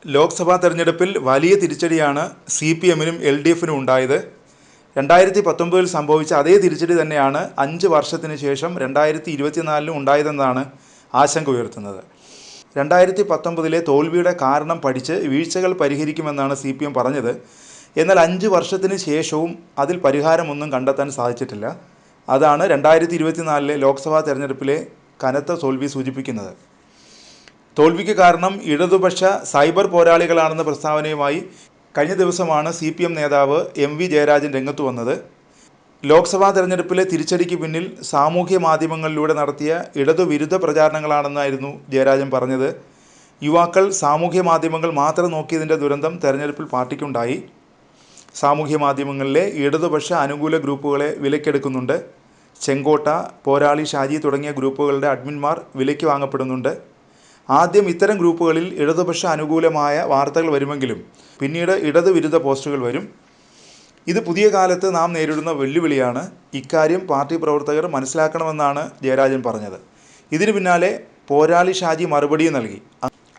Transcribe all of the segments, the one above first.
ലോക്സഭാ തെരഞ്ഞെടുപ്പിൽ വലിയ തിരിച്ചടിയാണ് CPM-നും LDF-നും ഉണ്ടായത്. 2019 സംഭവിച്ച അതേ തിരിച്ചടി തന്നെയാണ് 5 വർഷത്തിന് ശേഷം 2024 ഉണ്ടായതെന്നാണ് ആശങ്ക ഉയർത്തുന്നത്. 2019 തോൽവിയുടെ കാരണം പഠിച്ച് വീഴ്ചകൾ പരിഹരിക്കുമെന്നാണ് CPM പറഞ്ഞത്. എന്നാൽ 5 വർഷത്തിന് ശേഷവും അതിൽ പരിഹാരമൊന്നും കണ്ടെത്താൻ സാധിച്ചിട്ടില്ല. അതാണ് 2024 ലോക്സഭാ തെരഞ്ഞെടുപ്പിലെ കനത്ത തോൽവി സൂചിപ്പിക്കുന്നത്. തോൽവിക്ക് കാരണം ഇടതുപക്ഷ സൈബർ പോരാളികളാണെന്ന പ്രസ്താവനയുമായി കഴിഞ്ഞ ദിവസമാണ് CPM നേതാവ് MV ജയരാജൻ രംഗത്ത് വന്നത്. ലോക്സഭാ തെരഞ്ഞെടുപ്പിലെ തിരിച്ചടിക്ക് പിന്നിൽ സാമൂഹ്യ മാധ്യമങ്ങളിലൂടെ നടത്തിയ ഇടതുവിരുദ്ധ പ്രചാരണങ്ങളാണെന്നായിരുന്നു ജയരാജൻ പറഞ്ഞത്. യുവാക്കൾ സാമൂഹ്യ മാധ്യമങ്ങൾ മാത്രം നോക്കിയതിൻ്റെ ദുരന്തം തെരഞ്ഞെടുപ്പിൽ പാർട്ടിക്കുണ്ടായി. സാമൂഹ്യ മാധ്യമങ്ങളിലെ ഇടതുപക്ഷ അനുകൂല ഗ്രൂപ്പുകളെ വിലക്കെടുക്കുന്നുണ്ട്. ചെങ്കോട്ട, പോരാളി ഷാജി തുടങ്ങിയ ഗ്രൂപ്പുകളുടെ അഡ്മിന്മാർ വിലയ്ക്ക് വാങ്ങപ്പെടുന്നുണ്ട്. ആദ്യം ഇത്തരം ഗ്രൂപ്പുകളിൽ ഇടതുപക്ഷ അനുകൂലമായ വാർത്തകൾ വരുമെങ്കിലും പിന്നീട് ഇടതുവിരുദ്ധ പോസ്റ്റുകൾ വരും. ഇത് പുതിയ കാലത്ത് നാം നേരിടുന്ന വെല്ലുവിളിയാണ്. ഇക്കാര്യം പാർട്ടി പ്രവർത്തകർ മനസ്സിലാക്കണമെന്നാണ് ജയരാജൻ പറഞ്ഞത്. ഇതിനു പിന്നാലെ പോരാളി ഷാജി മറുപടിയും നൽകി.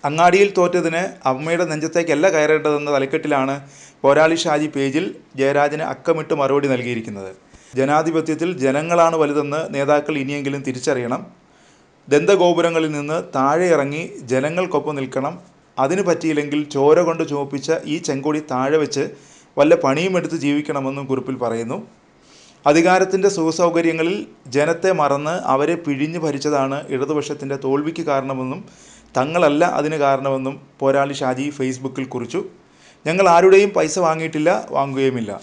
അങ്ങാടിയിൽ തോറ്റതിന് അമ്മയുടെ നെഞ്ചത്തേക്കല്ല കയറേണ്ടതെന്ന തലക്കെട്ടിലാണ് പോരാളി ഷാജി പേജിൽ ജയരാജന് അക്കമിട്ട് മറുപടി നൽകിയിരിക്കുന്നത്. ജനാധിപത്യത്തിൽ ജനങ്ങളാണ് വലുതെന്ന് നേതാക്കൾ ഇനിയെങ്കിലും തിരിച്ചറിയണം. ദന്തഗോപുരങ്ങളിൽ നിന്ന് താഴെ ഇറങ്ങി ജനങ്ങൾക്കൊപ്പം നിൽക്കണം. അതിന് പറ്റിയില്ലെങ്കിൽ ചോര കൊണ്ട് ചുവപ്പിച്ച ഈ ചെങ്കൊടി താഴെ വെച്ച് വല്ല പണിയുമെടുത്ത് ജീവിക്കണമെന്നും കുറിപ്പിൽ പറയുന്നു. അധികാരത്തിൻ്റെ സുഖസൗകര്യങ്ങളിൽ ജനത്തെ മറന്ന് അവരെ പിഴിഞ്ഞു ഭരിച്ചതാണ് ഇടതുപക്ഷത്തിൻ്റെ തോൽവിക്ക് കാരണമെന്നും തങ്ങളല്ല അതിന് കാരണമെന്നും പോരാളി ഷാജി ഫേസ്ബുക്കിൽ കുറിച്ചു. ഞങ്ങൾ ആരുടെയും പൈസ വാങ്ങിയിട്ടില്ല, വാങ്ങുകയുമില്ല.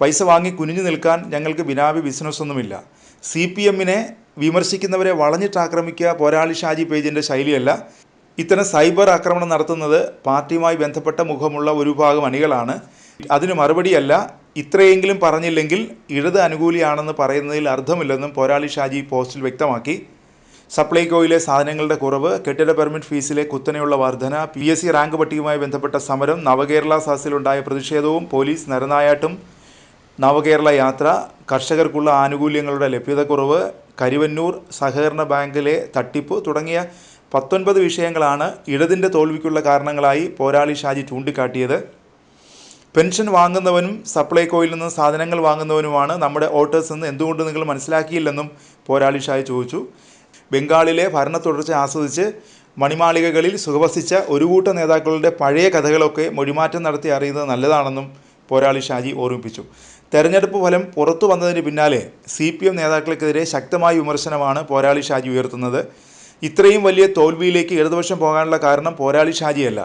പൈസ വാങ്ങി കുനിഞ്ഞു നിൽക്കാൻ ഞങ്ങൾക്ക് ബിനാമി ബിസിനസ്സൊന്നുമില്ല. CPM-നെ വിമർശിക്കുന്നവരെ വളഞ്ഞിട്ടാക്രമിക്കുക പോരാളി ഷാജി പേജിൻ്റെ ശൈലിയല്ല. ഇത്തരം സൈബർ ആക്രമണം നടത്തുന്നത് പാർട്ടിയുമായി ബന്ധപ്പെട്ട മുഖമുള്ള ഒരു വിഭാഗം അണികളാണ്. അതിന് മറുപടിയല്ല. ഇത്രയെങ്കിലും പറഞ്ഞില്ലെങ്കിൽ ഇടത് അനുകൂലിയാണെന്ന് പറയുന്നതിൽ അർത്ഥമില്ലെന്നും പോരാളി ഷാജി പോസ്റ്റിൽ വ്യക്തമാക്കി. സപ്ലൈകോയിലെ സാധനങ്ങളുടെ കുറവ്, കെട്ടിട പെർമിറ്റ് ഫീസിലെ കുത്തനെയുള്ള വർധന, PSC റാങ്ക് പട്ടികയുമായി ബന്ധപ്പെട്ട സമരം, നവകേരള സദസ്സിലുണ്ടായ പ്രതിഷേധവും പോലീസ് നരനായാട്ടും, നവകേരള യാത്ര, കർഷകർക്കുള്ള ആനുകൂല്യങ്ങളുടെ ലഭ്യതക്കുറവ്, കരുവന്നൂർ സഹകരണ ബാങ്കിലെ തട്ടിപ്പ് തുടങ്ങിയ 19 വിഷയങ്ങളാണ് ഇടതിൻ്റെ തോൽവിക്കുള്ള കാരണങ്ങളായി പോരാളി ഷാജി ചൂണ്ടിക്കാട്ടിയത്. പെൻഷൻ വാങ്ങുന്നവനും സപ്ലൈകോയിൽ നിന്ന് സാധനങ്ങൾ വാങ്ങുന്നവനുമാണ് നമ്മുടെ വോട്ടേഴ്സ് എന്ന് എന്തുകൊണ്ട് നിങ്ങൾ മനസ്സിലാക്കിയില്ലെന്നും പോരാളി ഷാജി ചോദിച്ചു. ബംഗാളിലെ ഭരണ തുടർച്ച ആസ്വദിച്ച് മണിമാളികകളിൽ സുഖവസിച്ച ഒരു കൂട്ടം നേതാക്കളുടെ പഴയ കഥകളൊക്കെ മൊഴിമാറ്റം നടത്തി അറിയുന്നത് നല്ലതാണെന്നും പോരാളി ഷാജി ഓർമ്മിപ്പിച്ചു. തെരഞ്ഞെടുപ്പ് ഫലം പുറത്തു വന്നതിന് പിന്നാലെ CPM നേതാക്കൾക്കെതിരെ ശക്തമായ വിമർശനമാണ് പോരാളി ഷാജി ഉയർത്തുന്നത്. ഇത്രയും വലിയ തോൽവിയിലേക്ക് ഇടതുപക്ഷം പോകാനുള്ള കാരണം പോരാളി ഷാജിയല്ല.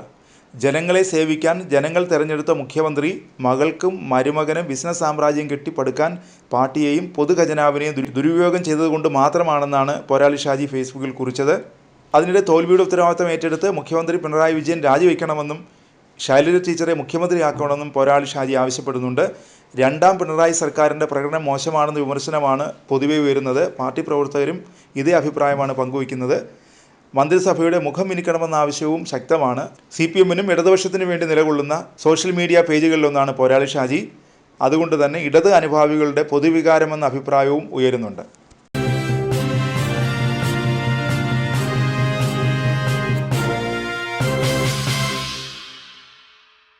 ജനങ്ങളെ സേവിക്കാൻ ജനങ്ങൾ തെരഞ്ഞെടുത്ത മുഖ്യമന്ത്രി മകൾക്കും മരുമകനും ബിസിനസ് സാമ്രാജ്യം കെട്ടിപ്പടുക്കാൻ പാർട്ടിയെയും പൊതുഖജനാവിനെയും ദുരുപയോഗം ചെയ്തതുകൊണ്ട് മാത്രമാണെന്നാണ് പോരാളി ഷാജി ഫേസ്ബുക്കിൽ കുറിച്ചത്. അതിനിടെ തോൽവിയുടെ ഉത്തരവാദിത്തം ഏറ്റെടുത്ത് മുഖ്യമന്ത്രി പിണറായി വിജയൻ രാജിവെക്കണമെന്നും ശൈലജ ടീച്ചറെ മുഖ്യമന്ത്രിയാക്കണമെന്നും പോരാളി ഷാജി ആവശ്യപ്പെടുന്നുണ്ട്. രണ്ടാം പിണറായി സർക്കാരിൻ്റെ പ്രകടനം മോശമാണെന്ന വിമർശനമാണ് പൊതുവെ ഉയരുന്നത്. പാർട്ടി പ്രവർത്തകരും ഇതേ അഭിപ്രായമാണ് പങ്കുവയ്ക്കുന്നത്. മന്ത്രിസഭയുടെ മുഖം മിനുക്കണമെന്ന ആവശ്യവും ശക്തമാണ്. CPM-നും ഇടതുപക്ഷത്തിനു വേണ്ടി നിലകൊള്ളുന്ന സോഷ്യൽ മീഡിയ പേജുകളിലൊന്നാണ് പോരാളി ഷാജി. അതുകൊണ്ട് തന്നെ ഇടത് അനുഭാവികളുടെ പൊതുവികാരമെന്ന അഭിപ്രായവും ഉയരുന്നുണ്ട്.